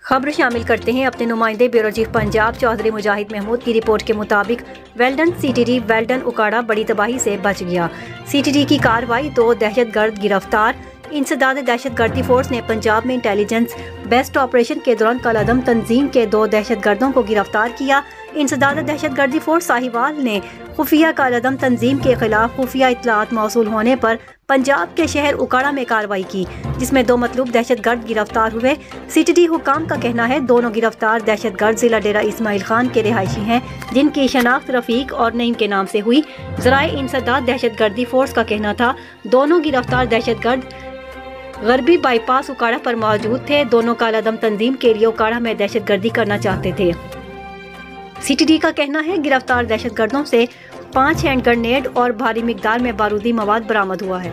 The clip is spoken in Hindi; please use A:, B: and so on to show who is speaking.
A: खबर शामिल करते हैं अपने नुमाइंदे ब्यूरो चीफ पंजाब चौधरी मुजाहिद महमूद की रिपोर्ट के मुताबिक वेल्डन सीटीडी वेल्डन उकाड़ा बड़ी तबाही से बच गया। सीटीडी की कार्रवाई, 2 दहशतगर्द गिरफ्तार। इंसदाद दहशतगर्दी फोर्स ने पंजाब में इंटेलिजेंस बेस्ट ऑपरेशन के दौरान कलअदम तंजीम के 2 दहशतगर्दों को गिरफ्तार किया। इंसदाद दहशतगर्दी फोर्स साहिवाल ने खुफिया कलअदम तंजीम के खिलाफ खुफिया इतलात मौसूल होने पर पंजाब के शहर उकाड़ा में कार्रवाई की, जिसमें 2 मतलूब दहशतगर्द गिरफ्तार हुए। सीटीडी हुकाम का कहना है दोनों गिरफ्तार दहशतगर्द जिला डेरा इस्माइल खान के रिहायशी हैं, जिनकी शनाख्त रफीक और नईम के नाम से हुई। ज़राए इंसदाद दहशतगर्दी फोर्स का कहना था दोनों गिरफ्तार दहशतगर्द गरबी बाईपास उकाड़ा पर मौजूद थे। दोनों कालादम तंजीम के लिए उकाड़ा में दहशतगर्दी करना चाहते थे। सीटीडी का कहना है गिरफ्तार दहशतगर्दों से 5 हैंड ग्रेनेड और भारी मिकदार में बारूदी मवाद बरामद हुआ है।